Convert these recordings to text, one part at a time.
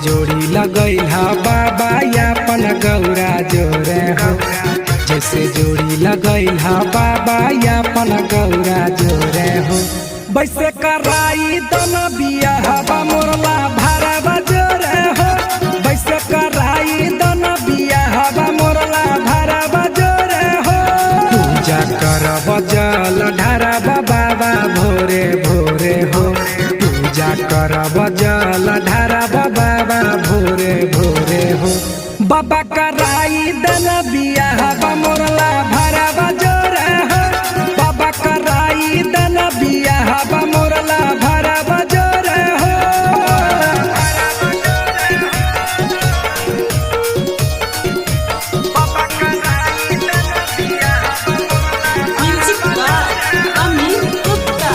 जोड़ी लगैला बाबा यापन गौरा जोरे हो, जैसे जोड़ी लगैला बाबा यापन गौरा जोरे हो। वैसे कराई दन बियाहबा मोरला भरवा जोरे हो, वैसे कराई दन बियाहबा मोरला भरवा जोरे हो। पूजा करब जल ढारब बाबा भोरे भोरे हो, पूजा करब जल ढारब बाबा भोरे भोरे हो। बाबा कराई दन बियाहबा मोरला भरवा जोरे हो, बाबा कराई दन बियाहबा मोरला भरवा जोरे हो। Music by Amit Gupta.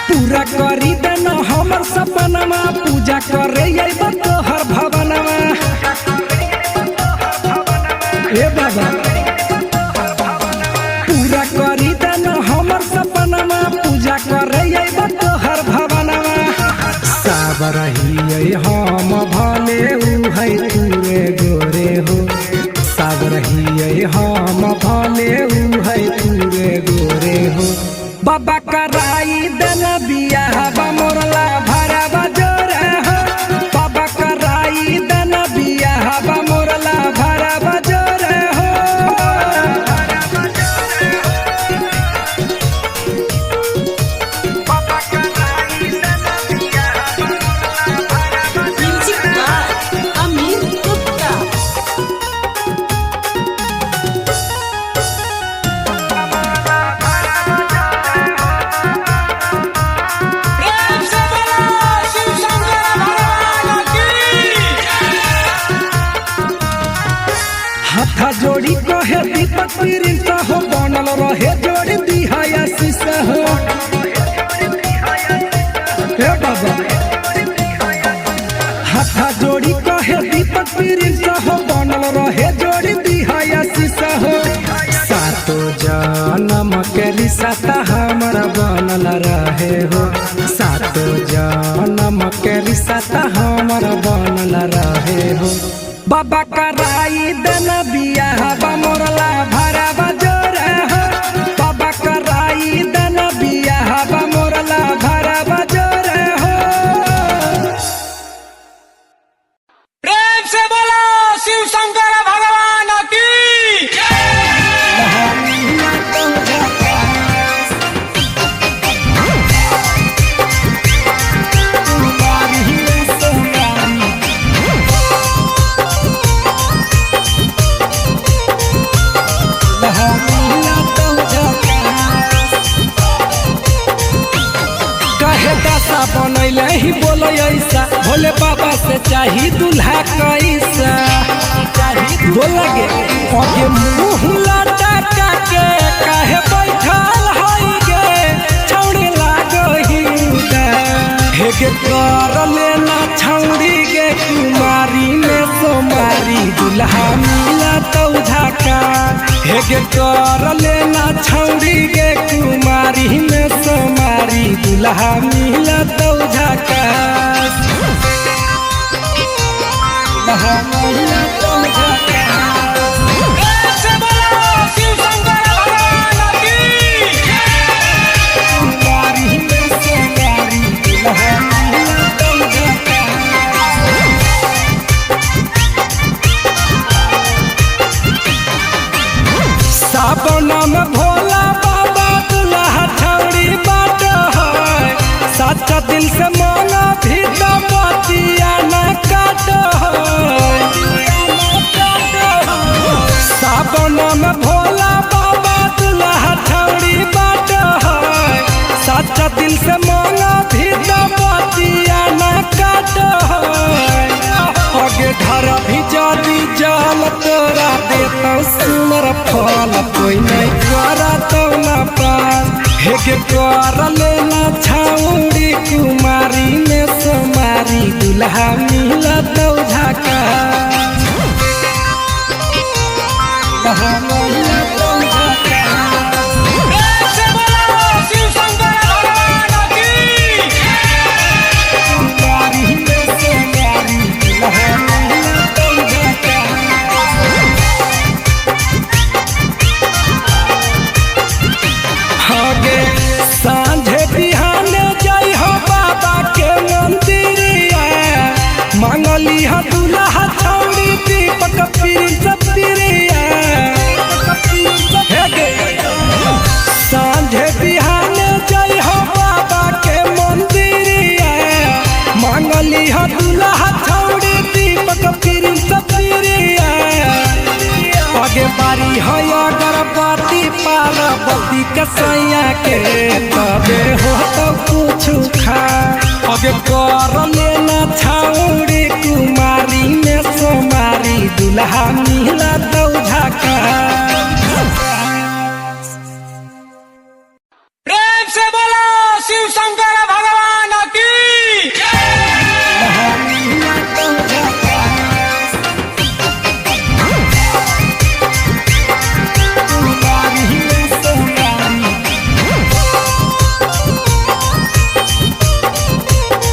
पूरा करी देना हमर सपनमा, पूजा करे अइबा तोहर भवनमा। हे बाबा पूरा करी देना हमर सपनमा, पूजा करे अइबा तोहर भवनमा। साबर ही हम भले उ है तूरे गोरे हो, साबर ही हम भले उ है तूरे गोरे हो। बाबा कराई दन बियाहबा मोरला भरवा जोरे हो, बाबा कराई दन बियाहबा मोरला भरवा जोरे हो। Music by Amit Gupta. हाथा जोड़ी कहे दीपक प्रिंस हो, बनल रहे जोड़ी दिहाया शीशा हो। हे बाबा हाथा जोड़ी कहे दीपक प्रिंस हो, बनल रहे जोड़ी दिहाया शीशा हो। सातो जन्म के रिश्ता हमारा बनल रहे हो, सातो जन्म के रिश्ता हमारा बनल रहे हो। बाबा कराई दन बियाहबा मोरला भरवा जोरे हो, बाबा कराई दन बियाहबा मोरला भरवा जोरे हो। प्रेम से बोलो शिव शंकर भगवान की। कहे दशा बनैले ही बोलो ऐसा, भोले बाबा से चाही दूल्हा कैसा। बोला गे आगे मुँह लटका के काहे बैठल हई गे, छौड़ी लागही हे गे कर लेना छौड़ी गे कुमारी में सोमारी दूल्हा मिला तो झका। हे गे कर लेना छौड़ी गे कुमारी में सोमारी दूल्हा मिला तो झका। दूल्हा मिला तो झका। प्रेम से बोलो शिव शंकर भगवान की। कुमारी में सोमारी दूल्हा मिला तो झका। सावन में भोला बाबा दूल्हा छौड़ी बाट है, सच्चा दिल से मांगा भी तो बतिया न काट है। सावन में भोला बाबा दूल्हा छौड़ी बाट है, सच्चा दिल से मांगा भी तो बतिया न काट है। आगे धर भी जादी जाल तोरा देता सुनर फल, कोई नहीं करा तो न पास। हे गे कर लेना छौड़ी कुमारी में सोमारी दुल्हा मिलत झका दुल्हा मिलत झका प्रेम से बोलो शिव शंकर भगवान की प्यारी में से प्यारी दुल्हा मिलत झका आगे सांझे बिहाने जय हो बाबा के मंदिरिया मांगली ह दुल्हा छौड़ी दीपक प्रिंस प्रिया सांझे बिहाने जय हो बाबा के मंदिरिया मांगली ह दुल्हा छौड़ी दीपक प्रिंस प्रिया आगे बारी है अगरबत्ती पार्वती के सैया के तबे हो तो कुछ खा आगे कर लेना छौड़ी कुमारी में सोमारी दुल्हा मिला तो झका प्रेम से बोलो शिव शंकर भगवान की दुल्हा मिला तो झका कुमारी में सोमारी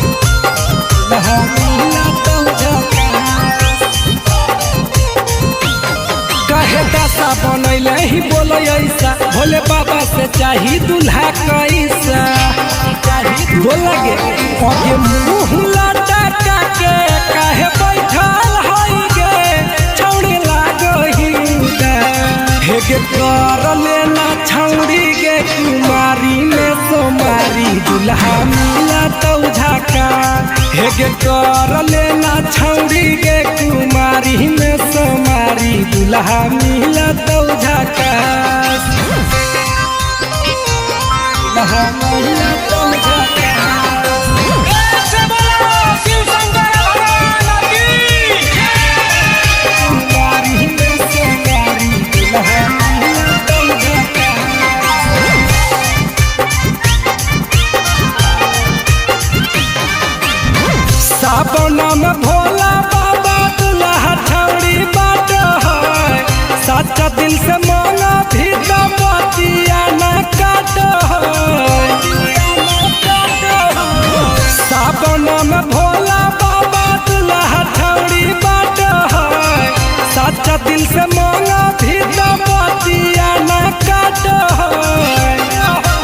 दुल्हा मिला तो झका कहे दशा बनैले ही बोलो ऐसा भोले बाबा से चाही दुल्हा कैसा बोला गे आगे मुँह लटका के काहे बैठल हई गे छौड़ी लागही हेगे कर लेना छौड़ी गे कुमारी में सोमारी दुल्हा मिला तो झका हेगे कर लेना छौड़ी गे कुमारी में सोमारी दुल्हा मिला तो झका दुल्हा मिला तो झका प्रेम से बोलो शिव शंकर भगवान की कुमारी में सोमारी दुल्हा मिला तो झका सावन में भोला बाबा दुल्हा छौड़ी बाट है सच्चा दिल से मांगा भी तो बतिया न काट सावन में भोला बाबा दुल्हा छौड़ी बाट है सच्चा दिल से मांगा भी तो बतिया न काट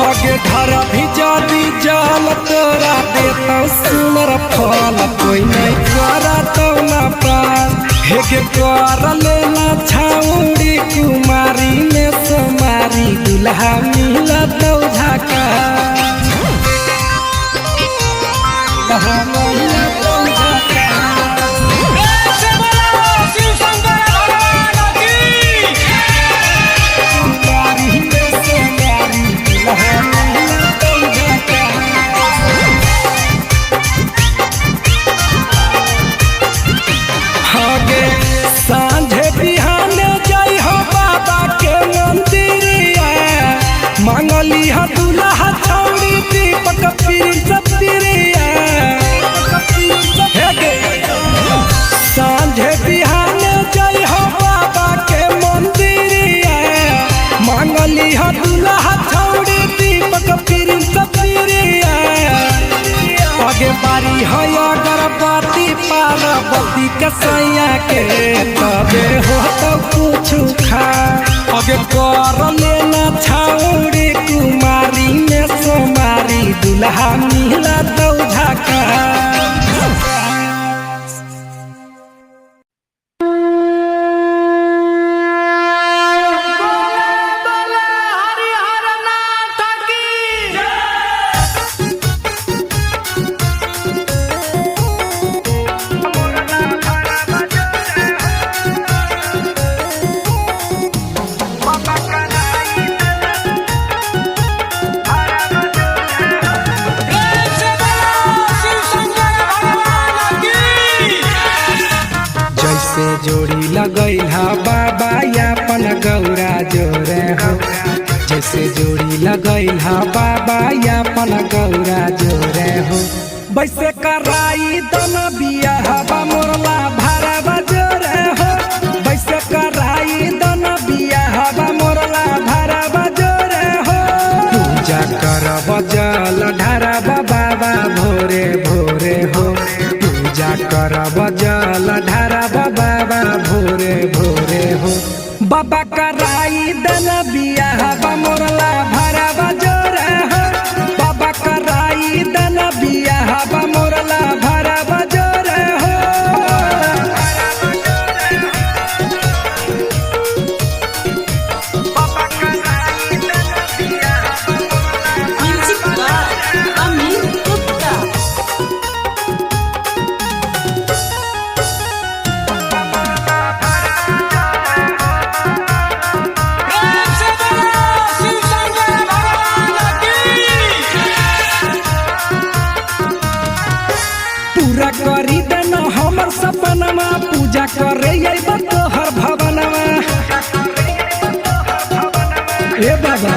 आगे धर भी जादी जाल तोरा देता सुनर फल कोई नहीं करा तो न पास हेगे कर लेना छौड़ी कुमारी में सोमारी दुल्हा मिला तो झका दुल्हा मिला तो झका प्रेम से बोलो शिव शंकर भगवान की कुमारी में सोमारी दुल्हा मिला तो झका आगे सांझे बिहाने जय हो बाबा के मंदिरिया मांगली ह दुल्हा छौड़ी दीपक प्रिंस प्रिया सांझे बिहाने जय हो बाबा के मंदिरिया मांगली ह दुल्हा छौड़ी दीपक प्रिंस प्रिया आगे बारी है अगरबत्ती पार्वती के सैया के तबे हो तो कुछ खा आगे कर लेना छौड़ी कुमारी में सोमारी दुल्हा मिला तो झका प्रेम से बोलो शिव शंकर भगवान की जैसे जोड़ी लगैला बाबा यापन गौरा जोरे हो जैसे जोड़ी लगैला बाबा यापन गौरा जोरे हो वैसे कराई दन बियाहवा मोरला भारा बजोरे हो। वैसे कराई दन बियाहवा मोरला भारा बजोरे हो। पूजा करब जल ढारब बाबा भोरे भोरे हो। पूजा करब जल ढारब बाबा भोरे भोरे हो। बाबा कराई दन बियाहवा मोरला भारा बजोरे हो। बाबा कराई दन बियाहवा मोरला भारा बजोरे हो। Music by Amit Gupta. प्रेम से बोलो शिव शंकर भगवान की। पूरा करी देन हमर सपनमा। पूजा करे अइब तोहर भवनमा। ए बाबा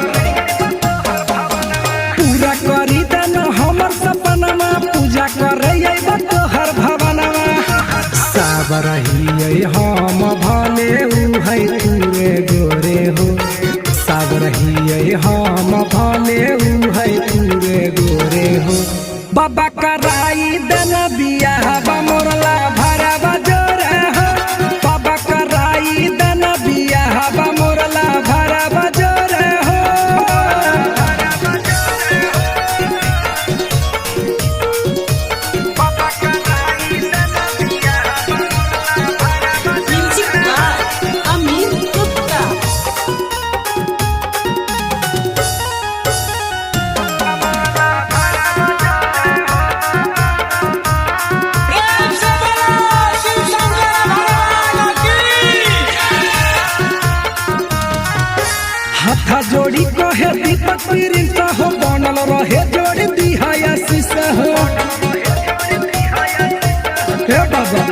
पूरा करी देन हमर सपनमा। पूजा करे अइब तोहर भवनमा। साबर हियै हम भले उ है तूरे गोरे हो। साबर हियै हम भले उ है तूरे गोरे हो। बाबा कराई दन बियाहवा मोरला भारा बजोरे हो। बाबा कराई दन बियाहवा मोरला भारा बजोरे हो। Music by Amit Gupta. प्रेम से बोलो शिव शंकर भगवान की। हाथ जोड़ी कहे दीपक प्रिंस हो। बनल रहे जोड़ी दिहाया शीश हो। हे बाबा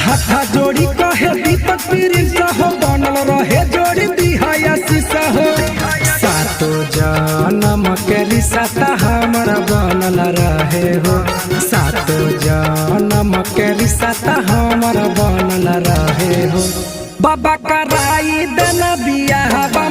हाथ जोड़ी कहे दीपक प्रिंस हो। बनल रहे जोड़ी दिहाया शीश हो। सातो जन्म के रिश्ता हमर बनल रहे हो। सातो जन्म के रिश्ता हमर बनल रहे हो। बाबा कराई दन बियाहवा